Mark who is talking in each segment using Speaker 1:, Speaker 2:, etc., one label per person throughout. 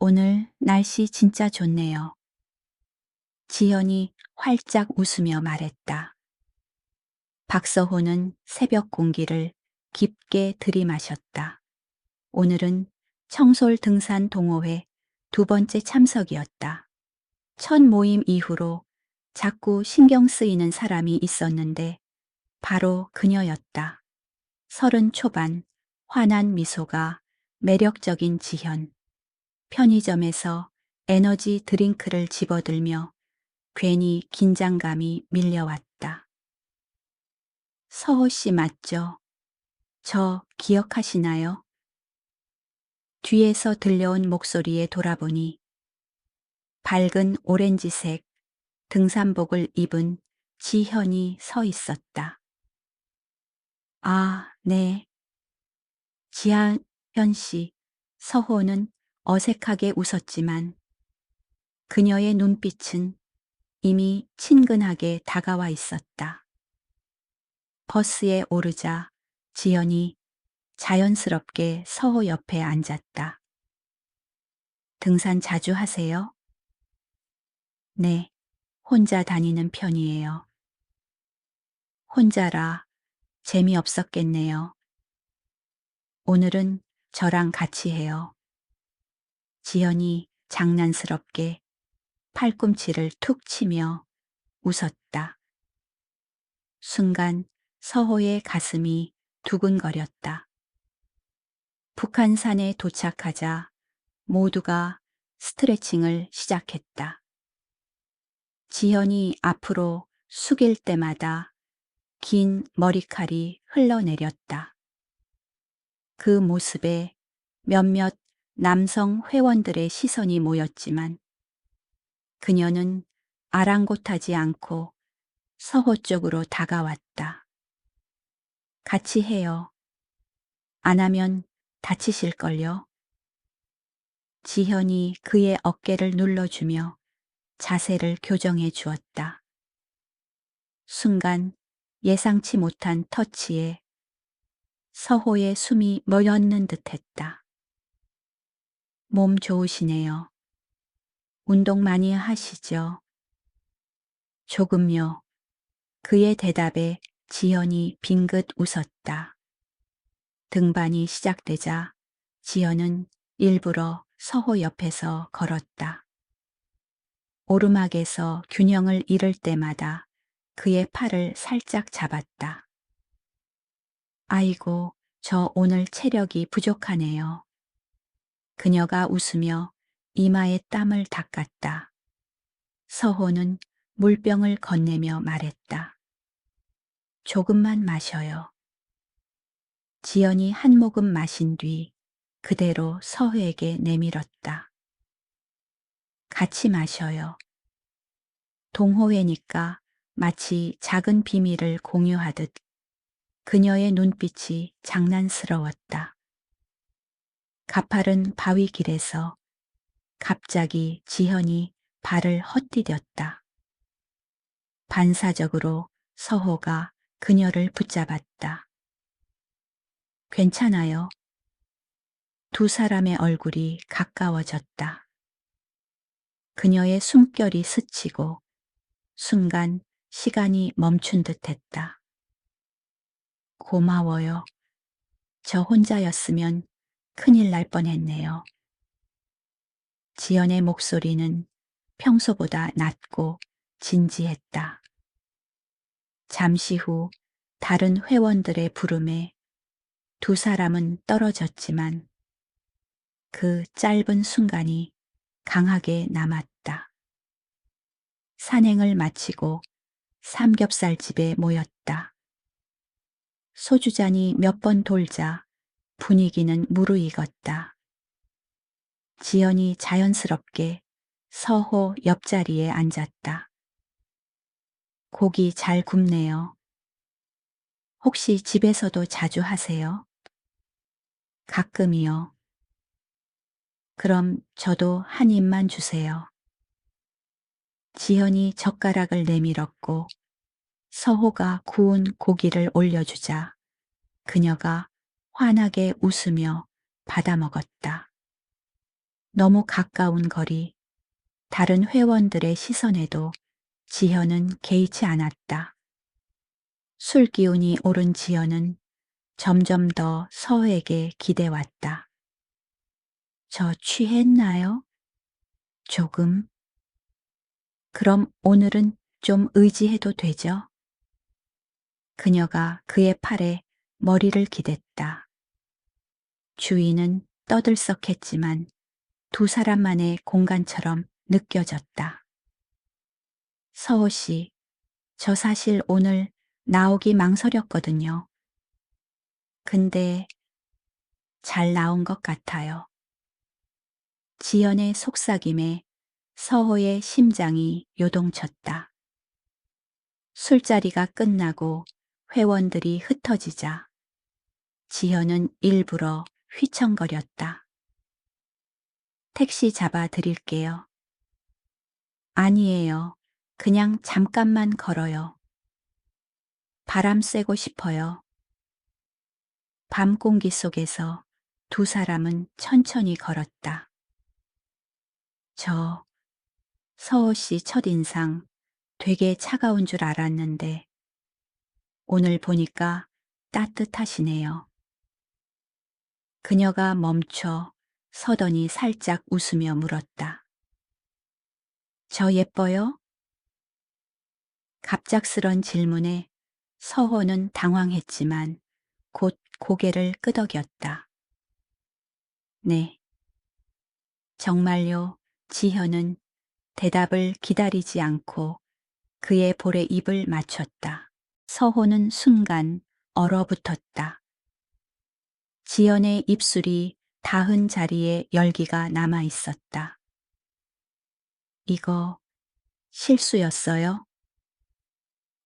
Speaker 1: 오늘 날씨 진짜 좋네요. 지연이 활짝 웃으며 말했다. 박서호는 새벽 공기를 깊게 들이마셨다. 오늘은 청솔 등산 동호회 두 번째 참석이었다. 첫 모임 이후로 자꾸 신경 쓰이는 사람이 있었는데 바로 그녀였다. 30 초반, 환한 미소가 매력적인 지현. 편의점에서 에너지 드링크를 집어들며 괜히 긴장감이 밀려왔다. 서호 씨 맞죠? 저 기억하시나요? 뒤에서 들려온 목소리에 돌아보니 밝은 오렌지색 등산복을 입은 지현이 서 있었다. 아, 네. 지현 씨, 서호는 어색하게 웃었지만 그녀의 눈빛은 이미 친근하게 다가와 있었다. 버스에 오르자 지연이 자연스럽게 서호 옆에 앉았다. 등산 자주 하세요? 네, 혼자 다니는 편이에요. 혼자라 재미없었겠네요. 오늘은 저랑 같이 해요. 지연이 장난스럽게 팔꿈치를 툭 치며 웃었다. 순간 서호의 가슴이 두근거렸다. 북한산에 도착하자 모두가 스트레칭을 시작했다. 지연이 앞으로 숙일 때마다 긴 머리칼이 흘러내렸다. 그 모습에 몇몇 남성 회원들의 시선이 모였지만 그녀는 아랑곳하지 않고 서호 쪽으로 다가왔다. 같이 해요. 안 하면 다치실걸요. 지현이 그의 어깨를 눌러주며 자세를 교정해 주었다. 순간 예상치 못한 터치에 서호의 숨이 멎는 듯했다. 몸 좋으시네요. 운동 많이 하시죠? 조금요. 그의 대답에 지연이 빙긋 웃었다. 등반이 시작되자 지연은 일부러 서호 옆에서 걸었다. 오르막에서 균형을 잃을 때마다 그의 팔을 살짝 잡았다. 아이고, 저 오늘 체력이 부족하네요. 그녀가 웃으며 이마에 땀을 닦았다. 서호는 물병을 건네며 말했다. 조금만 마셔요. 지연이 한 모금 마신 뒤 그대로 서호에게 내밀었다. 같이 마셔요. 동호회니까 마치 작은 비밀을 공유하듯 그녀의 눈빛이 장난스러웠다. 가파른 바위 길에서 갑자기 지현이 발을 헛디뎠다. 반사적으로 서호가 그녀를 붙잡았다. 괜찮아요. 두 사람의 얼굴이 가까워졌다. 그녀의 숨결이 스치고 순간 시간이 멈춘 듯했다. 고마워요. 저 혼자였으면 큰일 날 뻔했네요. 지연의 목소리는 평소보다 낮고 진지했다. 잠시 후 다른 회원들의 부름에 두 사람은 떨어졌지만 그 짧은 순간이 강하게 남았다. 산행을 마치고 삼겹살집에 모였다. 소주잔이 몇 번 돌자 분위기는 무르익었다. 지연이 자연스럽게 서호 옆자리에 앉았다. 고기 잘 굽네요. 혹시 집에서도 자주 하세요? 가끔이요. 그럼 저도 한 입만 주세요. 지연이 젓가락을 내밀었고 서호가 구운 고기를 올려주자 그녀가 환하게 웃으며 받아먹었다. 너무 가까운 거리, 다른 회원들의 시선에도 지현은 개의치 않았다. 술 기운이 오른 지현은 점점 더 서호에게 기대왔다. 저 취했나요? 조금. 그럼 오늘은 좀 의지해도 되죠? 그녀가 그의 팔에 머리를 기댔다. 주위는 떠들썩했지만 두 사람만의 공간처럼 느껴졌다. 서호 씨, 저 사실 오늘 나오기 망설였거든요. 근데 잘 나온 것 같아요. 지연의 속삭임에 서호의 심장이 요동쳤다. 술자리가 끝나고 회원들이 흩어지자 지연은 일부러 휘청거렸다. 택시 잡아 드릴게요. 아니에요. 그냥 잠깐만 걸어요. 바람 쐬고 싶어요. 밤 공기 속에서 두 사람은 천천히 걸었다. 저 서호 씨 첫인상 되게 차가운 줄 알았는데 오늘 보니까 따뜻하시네요. 그녀가 멈춰 서더니 살짝 웃으며 물었다. 저 예뻐요? 갑작스런 질문에 서호는 당황했지만 곧 고개를 끄덕였다. 네. 정말요. 지현은 대답을 기다리지 않고 그의 볼에 입을 맞췄다. 서호는 순간 얼어붙었다. 지연의 입술이 닿은 자리에 열기가 남아 있었다. 이거 실수였어요?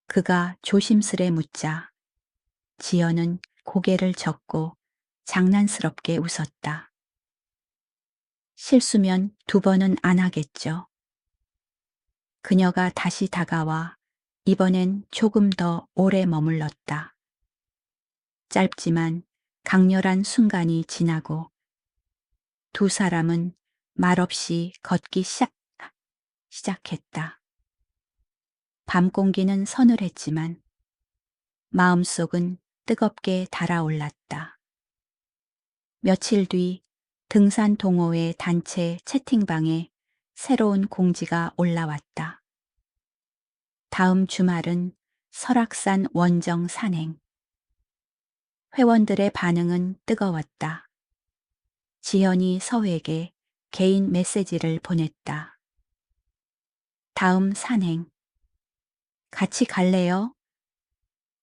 Speaker 1: 그가 조심스레 묻자 지연은 고개를 젓고 장난스럽게 웃었다. 실수면 두 번은 안 하겠죠. 그녀가 다시 다가와 이번엔 조금 더 오래 머물렀다. 짧지만 강렬한 순간이 지나고 두 사람은 말없이 걷기 시작했다. 밤 공기는 서늘했지만 마음속은 뜨겁게 달아올랐다. 며칠 뒤 등산 동호회 단체 채팅방에 새로운 공지가 올라왔다. 다음 주말은 설악산 원정 산행. 회원들의 반응은 뜨거웠다. 지연이 서회에게 개인 메시지를 보냈다. 다음 산행. 같이 갈래요?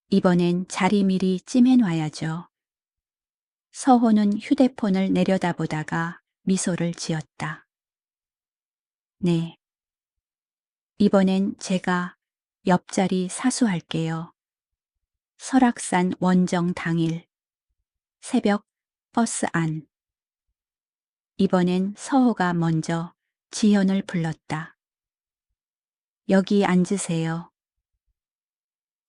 Speaker 1: 이번엔 자리 미리 찜해놔야죠. 서호는 휴대폰을 내려다보다가 미소를 지었다. 네. 이번엔 제가 옆자리 사수할게요. 설악산 원정 당일 새벽 버스 안. 이번엔 서호가 먼저 지현을 불렀다. 여기 앉으세요.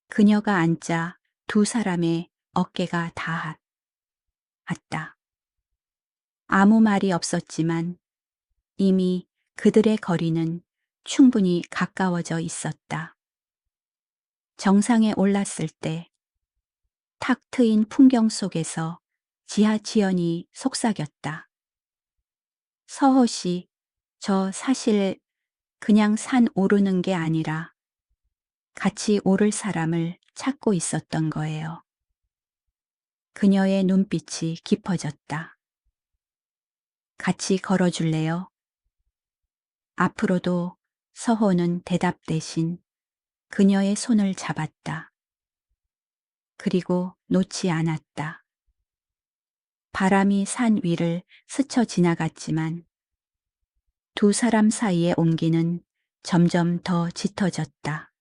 Speaker 1: 그녀가 앉자 두 사람의 어깨가 닿았다. 아무 말이 없었지만 이미 그들의 거리는 충분히 가까워져 있었다. 정상에 올랐을 때 탁 트인 풍경 속에서 지하지연이 속삭였다. 서호 씨, 저 사실 그냥 산 오르는 게 아니라 같이 오를 사람을 찾고 있었던 거예요. 그녀의 눈빛이 깊어졌다. 같이 걸어줄래요? 앞으로도 서호는 대답 대신 그녀의 손을 잡았다. 그리고 놓지 않았다. 바람이 산 위를 스쳐 지나갔지만 두 사람 사이의 온기는 점점 더 짙어졌다.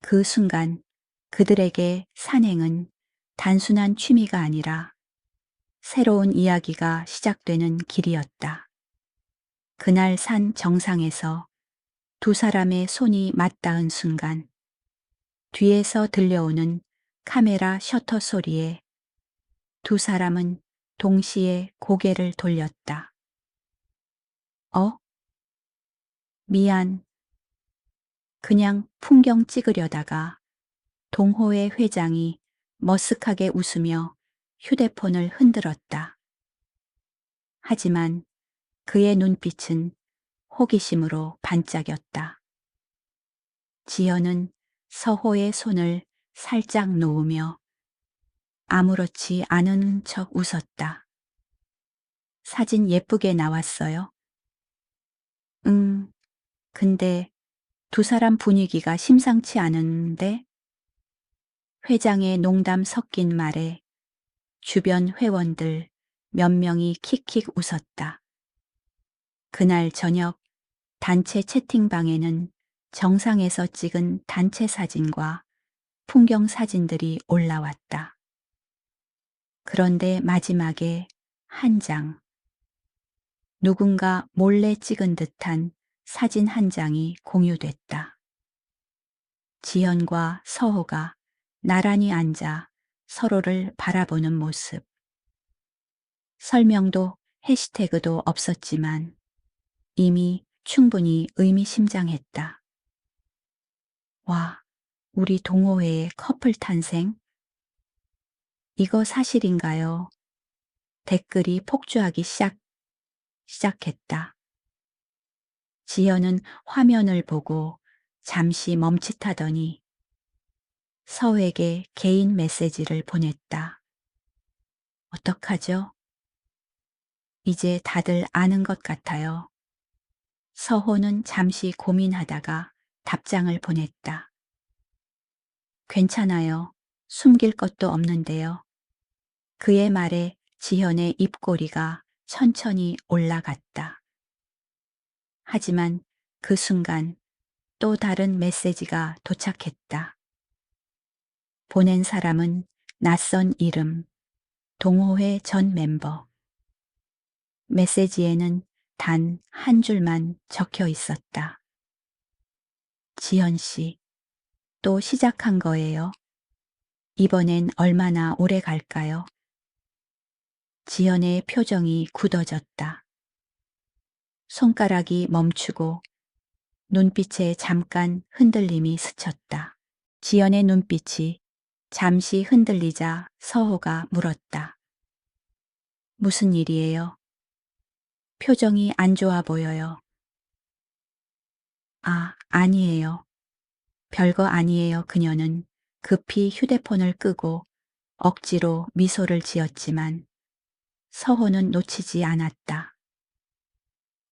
Speaker 1: 그 순간 그들에게 산행은 단순한 취미가 아니라 새로운 이야기가 시작되는 길이었다. 그날 산 정상에서 두 사람의 손이 맞닿은 순간 뒤에서 들려오는 카메라 셔터 소리에 두 사람은 동시에 고개를 돌렸다. 어? 미안. 그냥 풍경 찍으려다가 동호회 회장이 머쓱하게 웃으며 휴대폰을 흔들었다. 하지만 그의 눈빛은 호기심으로 반짝였다. 지연은 서호의 손을 살짝 놓으며 아무렇지 않은 척 웃었다. 사진 예쁘게 나왔어요? 응, 근데 두 사람 분위기가 심상치 않은데? 회장의 농담 섞인 말에 주변 회원들 몇 명이 킥킥 웃었다. 그날 저녁 단체 채팅방에는 정상에서 찍은 단체 사진과 풍경 사진들이 올라왔다. 그런데 마지막에 한 장, 누군가 몰래 찍은 듯한 사진 한 장이 공유됐다. 지연과 서호가 나란히 앉아 서로를 바라보는 모습. 설명도 해시태그도 없었지만 이미 충분히 의미심장했다. 와, 우리 동호회의 커플 탄생? 이거 사실인가요? 댓글이 폭주하기 시작했다. 지연은 화면을 보고 잠시 멈칫하더니 서에게 개인 메시지를 보냈다. 어떡하죠? 이제 다들 아는 것 같아요. 서호는 잠시 고민하다가 답장을 보냈다. 괜찮아요. 숨길 것도 없는데요. 그의 말에 지현의 입꼬리가 천천히 올라갔다. 하지만 그 순간 또 다른 메시지가 도착했다. 보낸 사람은 낯선 이름, 동호회 전 멤버. 메시지에는 단 한 줄만 적혀 있었다. 지현 씨, 또 시작한 거예요. 이번엔 얼마나 오래 갈까요? 지연의 표정이 굳어졌다. 손가락이 멈추고 눈빛에 잠깐 흔들림이 스쳤다. 지연의 눈빛이 잠시 흔들리자 서호가 물었다. 무슨 일이에요? 표정이 안 좋아 보여요. 아, 아니에요. 별거 아니에요. 그녀는 급히 휴대폰을 끄고 억지로 미소를 지었지만 서호는 놓치지 않았다.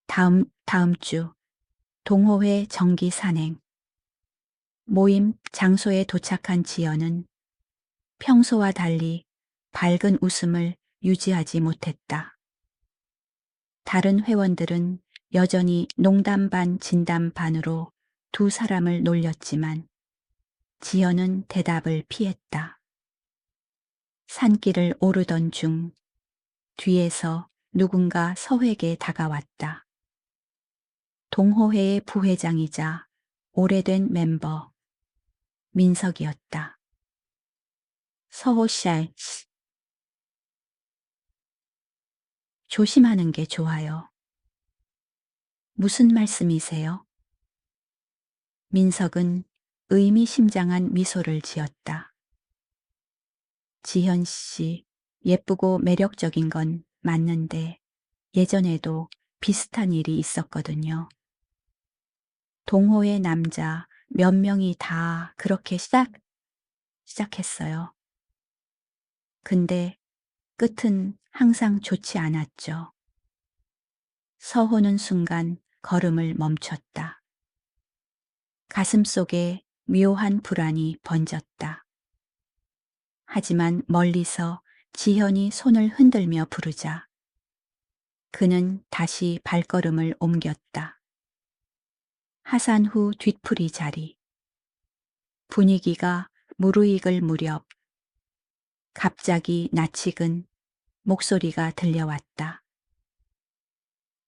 Speaker 1: 다음 주 동호회 정기 산행. 모임 장소에 도착한 지연은 평소와 달리 밝은 웃음을 유지하지 못했다. 다른 회원들은 여전히 농담 반 진담 반으로 두 사람을 놀렸지만 지연은 대답을 피했다. 산길을 오르던 중 뒤에서 누군가 서회에게 다가왔다. 동호회의 부회장이자 오래된 멤버 민석이었다. 서호 씨, 조심하는 게 좋아요. 무슨 말씀이세요? 민석은 의미심장한 미소를 지었다. 지현 씨, 예쁘고 매력적인 건 맞는데 예전에도 비슷한 일이 있었거든요. 동호회 남자 몇 명이 다 그렇게 시작했어요. 근데 끝은 항상 좋지 않았죠. 서호는 순간 걸음을 멈췄다. 가슴 속에 묘한 불안이 번졌다. 하지만 멀리서 지현이 손을 흔들며 부르자 그는 다시 발걸음을 옮겼다. 하산 후 뒤풀이 자리. 분위기가 무르익을 무렵 갑자기 낯익은 목소리가 들려왔다.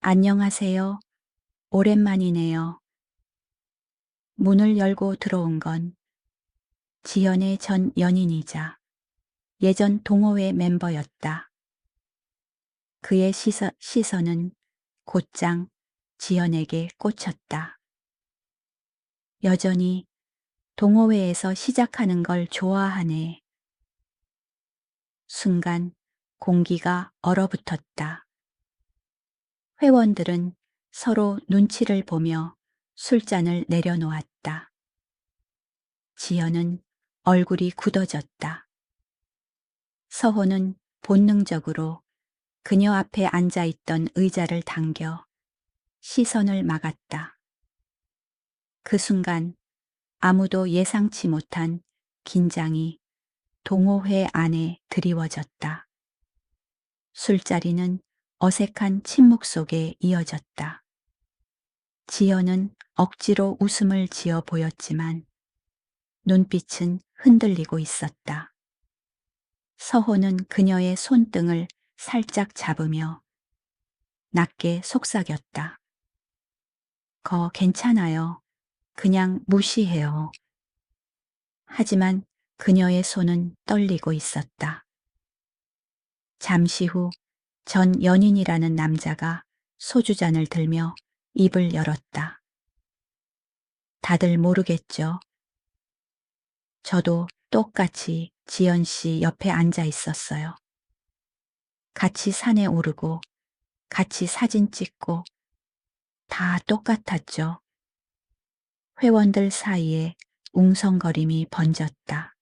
Speaker 1: 안녕하세요. 오랜만이네요. 문을 열고 들어온 건 지연의 전 연인이자 예전 동호회 멤버였다. 그의 시선은 곧장 지연에게 꽂혔다. 여전히 동호회에서 시작하는 걸 좋아하네. 순간 공기가 얼어붙었다. 회원들은 서로 눈치를 보며 술잔을 내려놓았다. 지연은 얼굴이 굳어졌다. 서호는 본능적으로 그녀 앞에 앉아 있던 의자를 당겨 시선을 막았다. 그 순간 아무도 예상치 못한 긴장이 동호회 안에 드리워졌다. 술자리는 어색한 침묵 속에 이어졌다. 지연은 억지로 웃음을 지어 보였지만 눈빛은 흔들리고 있었다. 서호는 그녀의 손등을 살짝 잡으며 낮게 속삭였다. 괜찮아요. 그냥 무시해요. 하지만 그녀의 손은 떨리고 있었다. 잠시 후 전 연인이라는 남자가 소주잔을 들며 입을 열었다. 다들 모르겠죠. 저도 똑같이 지연 씨 옆에 앉아 있었어요. 같이 산에 오르고 같이 사진 찍고 다 똑같았죠. 회원들 사이에 웅성거림이 번졌다.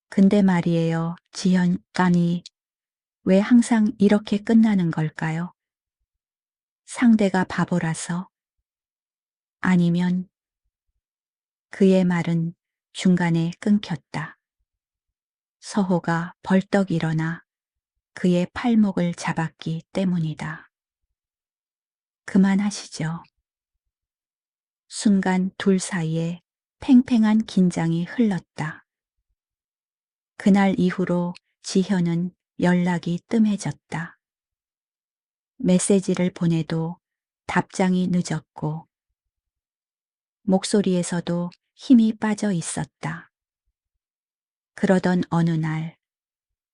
Speaker 1: 근데 말이에요, 지연 깐이 왜 항상 이렇게 끝나는 걸까요? 상대가 바보라서? 아니면 그의 말은 중간에 끊겼다. 서호가 벌떡 일어나 그의 팔목을 잡았기 때문이다. 그만하시죠. 순간 둘 사이에 팽팽한 긴장이 흘렀다. 그날 이후로 지현은 연락이 뜸해졌다. 메시지를 보내도 답장이 늦었고 목소리에서도 힘이 빠져 있었다. 그러던 어느 날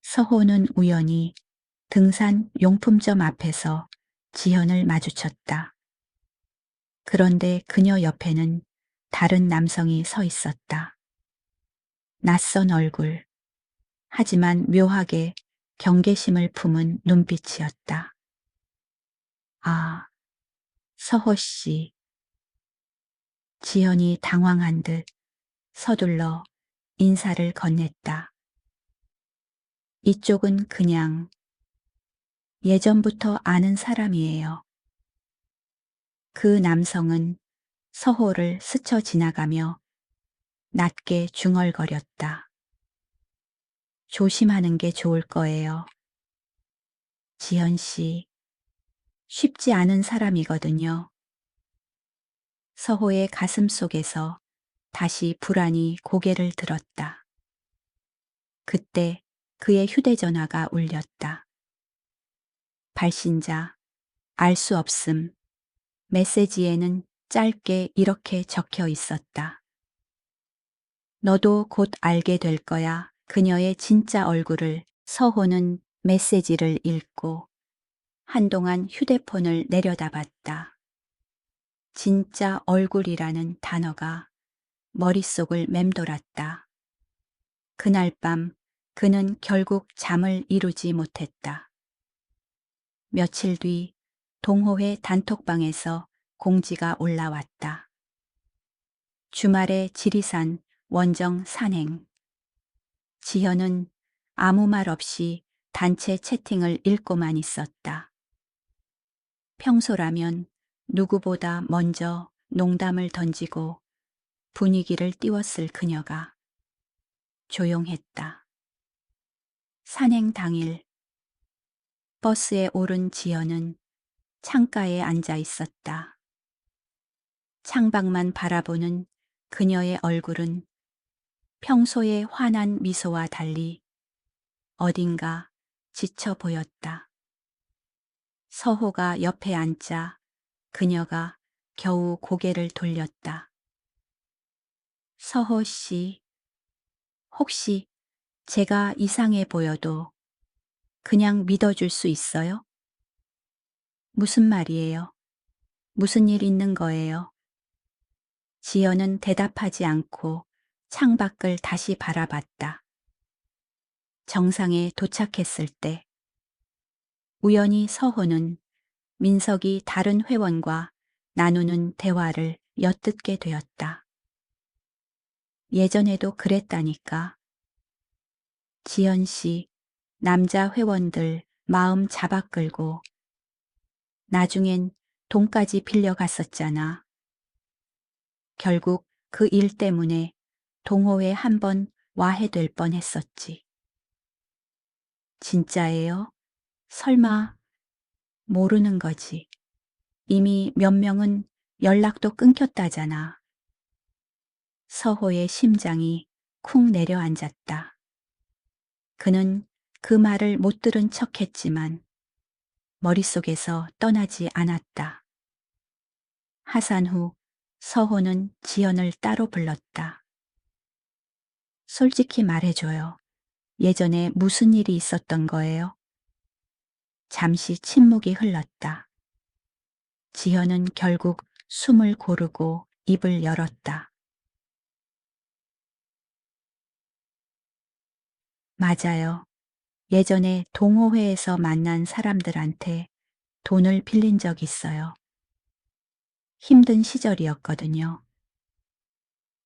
Speaker 1: 서호는 우연히 등산 용품점 앞에서 지현을 마주쳤다. 그런데 그녀 옆에는 다른 남성이 서 있었다. 낯선 얼굴, 하지만 묘하게 경계심을 품은 눈빛이었다. 아, 서호 씨. 지연이 당황한 듯 서둘러 인사를 건넸다. 이쪽은 그냥 예전부터 아는 사람이에요. 그 남성은 서호를 스쳐 지나가며 낮게 중얼거렸다. 조심하는 게 좋을 거예요. 지연 씨, 쉽지 않은 사람이거든요. 서호의 가슴 속에서 다시 불안이 고개를 들었다. 그때 그의 휴대전화가 울렸다. 발신자, 알 수 없음. 메시지에는 짧게 이렇게 적혀 있었다. 너도 곧 알게 될 거야. 그녀의 진짜 얼굴을. 서호는 메시지를 읽고 한동안 휴대폰을 내려다봤다. 진짜 얼굴이라는 단어가 머릿속을 맴돌았다. 그날 밤 그는 결국 잠을 이루지 못했다. 며칠 뒤 동호회 단톡방에서 공지가 올라왔다. 주말에 지리산 원정 산행. 지현은 아무 말 없이 단체 채팅을 읽고만 있었다. 평소라면 누구보다 먼저 농담을 던지고 분위기를 띄웠을 그녀가 조용했다. 산행 당일 버스에 오른 지연은 창가에 앉아 있었다. 창밖만 바라보는 그녀의 얼굴은 평소의 환한 미소와 달리 어딘가 지쳐 보였다. 서호가 옆에 앉자 그녀가 겨우 고개를 돌렸다. 서호 씨, 혹시 제가 이상해 보여도 그냥 믿어줄 수 있어요? 무슨 말이에요? 무슨 일 있는 거예요? 지연은 대답하지 않고 창밖을 다시 바라봤다. 정상에 도착했을 때 우연히 서호는 민석이 다른 회원과 나누는 대화를 엿듣게 되었다. 예전에도 그랬다니까. 지연 씨, 남자 회원들 마음 잡아 끌고 나중엔 돈까지 빌려갔었잖아. 결국 그 일 때문에 동호회 한번 와해될 뻔했었지. 진짜예요? 설마 모르는 거지. 이미 몇 명은 연락도 끊겼다잖아. 서호의 심장이 쿵 내려앉았다. 그는 그 말을 못 들은 척했지만 머릿속에서 떠나지 않았다. 하산 후 서호는 지연을 따로 불렀다. 솔직히 말해줘요. 예전에 무슨 일이 있었던 거예요? 잠시 침묵이 흘렀다. 지연은 결국 숨을 고르고 입을 열었다. 맞아요. 예전에 동호회에서 만난 사람들한테 돈을 빌린 적 있어요. 힘든 시절이었거든요.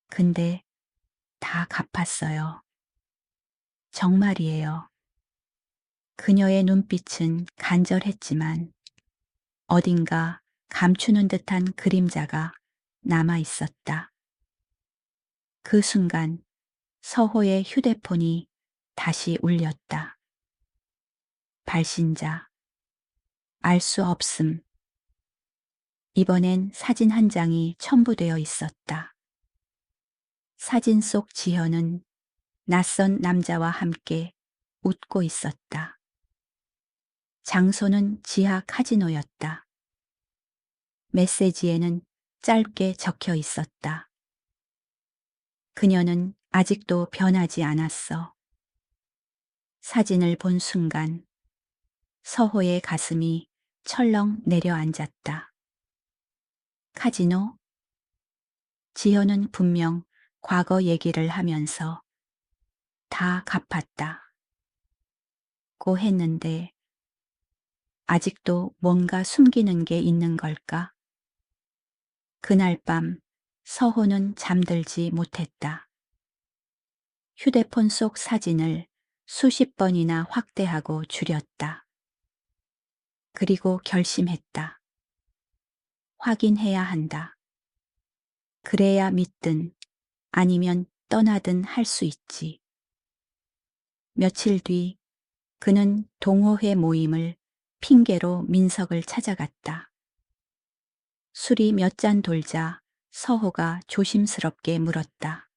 Speaker 1: 근데 다 갚았어요. 정말이에요. 그녀의 눈빛은 간절했지만 어딘가 감추는 듯한 그림자가 남아 있었다. 그 순간 서호의 휴대폰이 다시 울렸다. 발신자. 알 수 없음. 이번엔 사진 한 장이 첨부되어 있었다. 사진 속 지현은 낯선 남자와 함께 웃고 있었다. 장소는 지하 카지노였다. 메시지에는 짧게 적혀 있었다. 그녀는 아직도 변하지 않았어. 사진을 본 순간 서호의 가슴이 철렁 내려앉았다. 카지노? 지현은 분명 과거 얘기를 하면서 다 갚았다 고 했는데 아직도 뭔가 숨기는 게 있는 걸까? 그날 밤 서호는 잠들지 못했다. 휴대폰 속 사진을 수십 번이나 확대하고 줄였다. 그리고 결심했다. 확인해야 한다. 그래야 믿든 아니면 떠나든 할 수 있지. 며칠 뒤 그는 동호회 모임을 핑계로 민석을 찾아갔다. 술이 몇 잔 돌자 서호가 조심스럽게 물었다.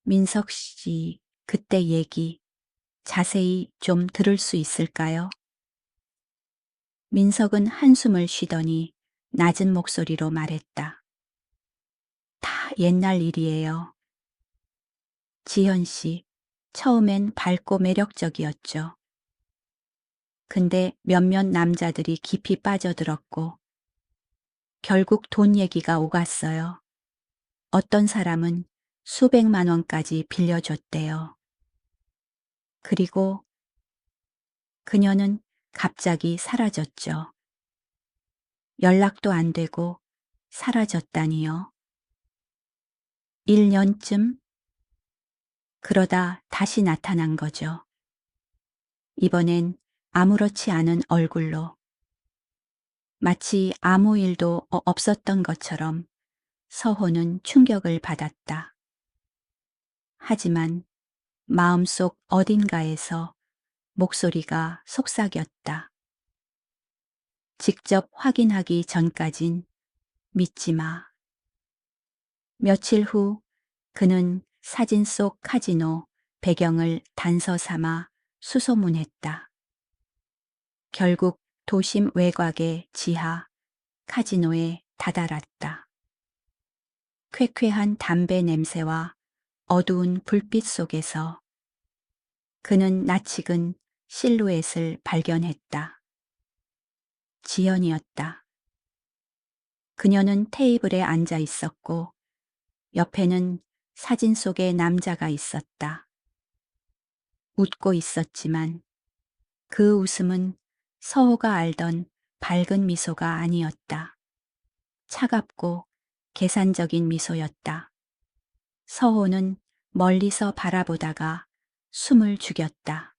Speaker 1: 민석 씨, 그때 얘기 자세히 좀 들을 수 있을까요? 민석은 한숨을 쉬더니 낮은 목소리로 말했다. 다 옛날 일이에요. 지현 씨, 처음엔 밝고 매력적이었죠. 근데 몇몇 남자들이 깊이 빠져들었고 결국 돈 얘기가 오갔어요. 어떤 사람은 수백만 원까지 빌려줬대요. 그리고 그녀는 갑자기 사라졌죠. 연락도 안 되고 사라졌다니요. 1년쯤? 그러다 다시 나타난 거죠. 이번엔 아무렇지 않은 얼굴로 마치 아무 일도 없었던 것처럼 서호는 충격을 받았다. 하지만 마음속 어딘가에서 목소리가 속삭였다. 직접 확인하기 전까진 믿지 마. 며칠 후 그는 사진 속 카지노 배경을 단서 삼아 수소문했다. 결국 도심 외곽의 지하 카지노에 다다랐다. 쾌쾌한 담배 냄새와 어두운 불빛 속에서 그는 낯익은 실루엣을 발견했다. 지연이었다. 그녀는 테이블에 앉아 있었고 옆에는 사진 속의 남자가 있었다. 웃고 있었지만 그 웃음은 서호가 알던 밝은 미소가 아니었다. 차갑고 계산적인 미소였다. 서호는 멀리서 바라보다가 숨을 죽였다.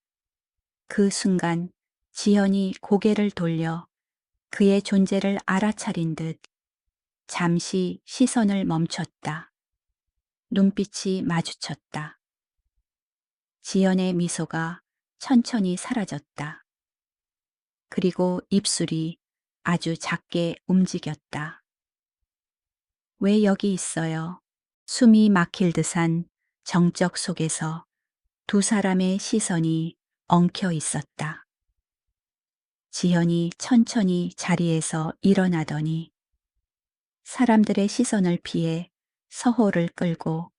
Speaker 1: 그 순간 지연이 고개를 돌려 그의 존재를 알아차린 듯 잠시 시선을 멈췄다. 눈빛이 마주쳤다. 지연의 미소가 천천히 사라졌다. 그리고 입술이 아주 작게 움직였다. 왜 여기 있어요? 숨이 막힐 듯한 정적 속에서 두 사람의 시선이 엉켜 있었다. 지연이 천천히 자리에서 일어나더니 사람들의 시선을 피해 서호를 끌고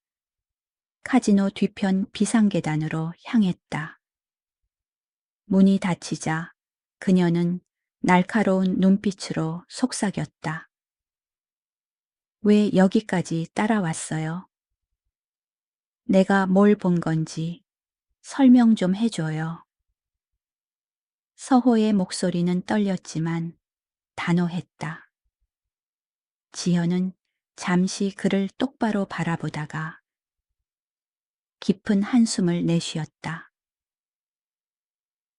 Speaker 1: 카지노 뒤편 비상계단으로 향했다. 문이 닫히자 그녀는 날카로운 눈빛으로 속삭였다. 왜 여기까지 따라왔어요? 내가 뭘 본 건지 설명 좀 해줘요. 서호의 목소리는 떨렸지만 단호했다. 지연은 잠시 그를 똑바로 바라보다가 깊은 한숨을 내쉬었다.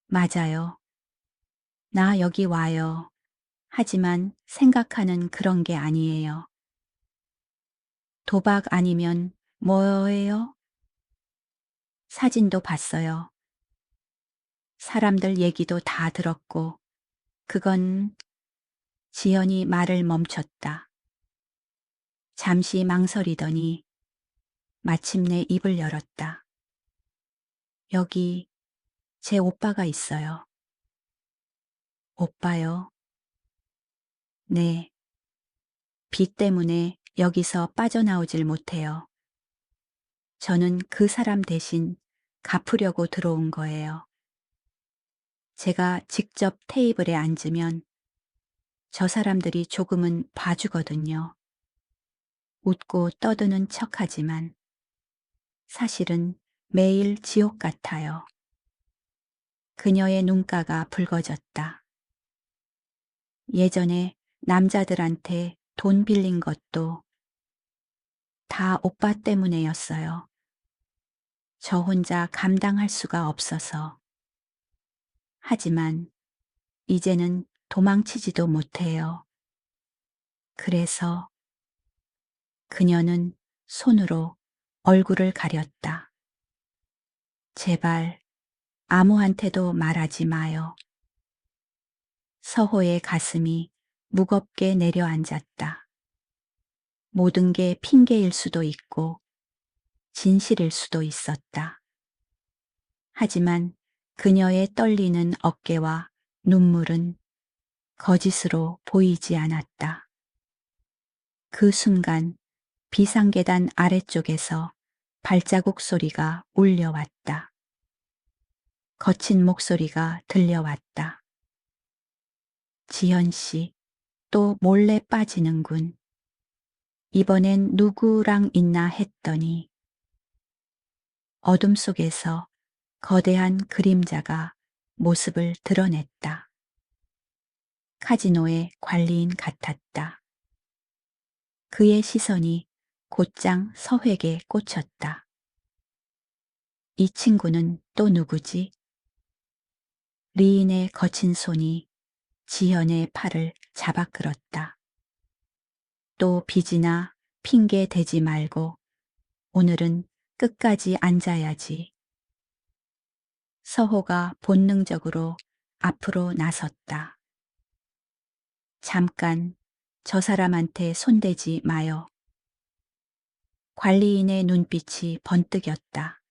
Speaker 1: 맞아요. 나 여기 와요. 하지만 생각하는 그런 게 아니에요. 도박 아니면 뭐예요? 사진도 봤어요. 사람들 얘기도 다 들었고, 그건 지연이 말을 멈췄다. 잠시 망설이더니 마침내 입을 열었다. 여기 제 오빠가 있어요. 오빠요? 네. 빚 때문에 여기서 빠져나오질 못해요. 저는 그 사람 대신 갚으려고 들어온 거예요. 제가 직접 테이블에 앉으면 저 사람들이 조금은 봐주거든요. 웃고 떠드는 척하지만 사실은 매일 지옥 같아요. 그녀의 눈가가 붉어졌다. 예전에 남자들한테 돈 빌린 것도 다 오빠 때문에였어요. 저 혼자 감당할 수가 없어서. 하지만 이제는 도망치지도 못해요. 그래서 그녀는 손으로 얼굴을 가렸다. 제발 아무한테도 말하지 마요. 서호의 가슴이 무겁게 내려앉았다. 모든 게 핑계일 수도 있고 진실일 수도 있었다. 하지만 그녀의 떨리는 어깨와 눈물은 거짓으로 보이지 않았다. 그 순간 비상계단 아래쪽에서 발자국 소리가 울려왔다. 거친 목소리가 들려왔다. 지연 씨, 또 몰래 빠지는군. 이번엔 누구랑 있나 했더니 어둠 속에서 거대한 그림자가 모습을 드러냈다. 카지노의 관리인 같았다. 그의 시선이 곧장 서획에 꽂혔다. 이 친구는 또 누구지? 리인의 거친 손이 지연의 팔을 잡아 끌었다. 또 빚이나 핑계 대지 말고 오늘은 끝까지 앉아야지. 서호가 본능적으로 앞으로 나섰다. 잠깐 저 사람한테 손대지 마요. 관리인의 눈빛이 번뜩였다.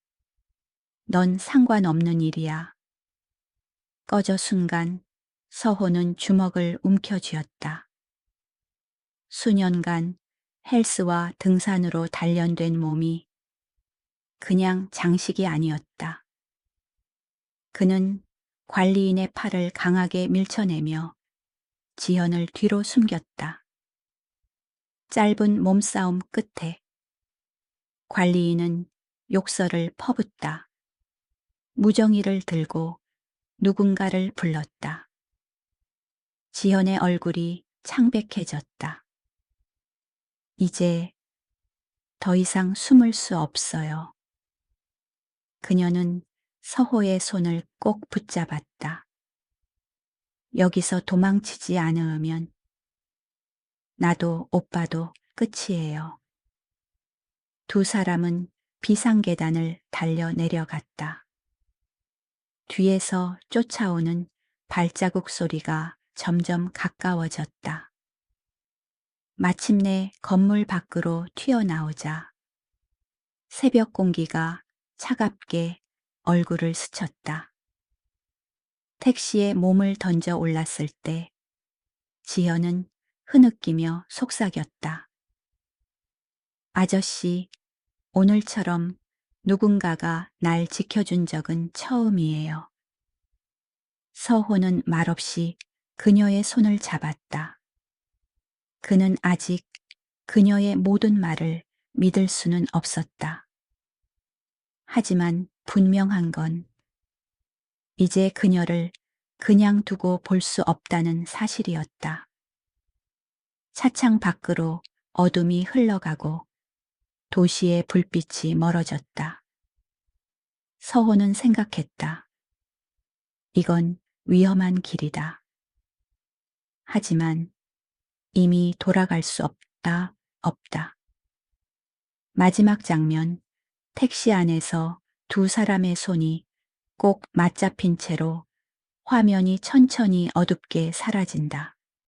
Speaker 1: 넌 상관없는 일이야. 꺼져 순간 서호는 주먹을 움켜쥐었다. 수년간 헬스와 등산으로 단련된 몸이 그냥 장식이 아니었다. 그는 관리인의 팔을 강하게 밀쳐내며 지연을 뒤로 숨겼다. 짧은 몸싸움 끝에 관리인은 욕설을 퍼붓다. 무정이를 들고 누군가를 불렀다. 지현의 얼굴이 창백해졌다. 이제 더 이상 숨을 수 없어요. 그녀는 서호의 손을 꼭 붙잡았다. 여기서 도망치지 않으면 나도 오빠도 끝이에요. 두 사람은 비상계단을 달려 내려갔다. 뒤에서 쫓아오는 발자국 소리가 점점 가까워졌다. 마침내 건물 밖으로 튀어나오자 새벽 공기가 차갑게 얼굴을 스쳤다. 택시에 몸을 던져 올랐을 때 지연은 흐느끼며 속삭였다. 아저씨, 오늘처럼 누군가가 날 지켜준 적은 처음이에요. 서호는 말없이 그녀의 손을 잡았다. 그는 아직 그녀의 모든 말을 믿을 수는 없었다. 하지만 분명한 건 이제 그녀를 그냥 두고 볼 수 없다는 사실이었다. 차창 밖으로 어둠이 흘러가고 도시의 불빛이 멀어졌다. 서호는 생각했다. 이건 위험한 길이다. 하지만 이미 돌아갈 수 없다. 마지막 장면, 택시 안에서 두 사람의 손이 꼭 맞잡힌 채로 화면이 천천히 어둡게 사라진다.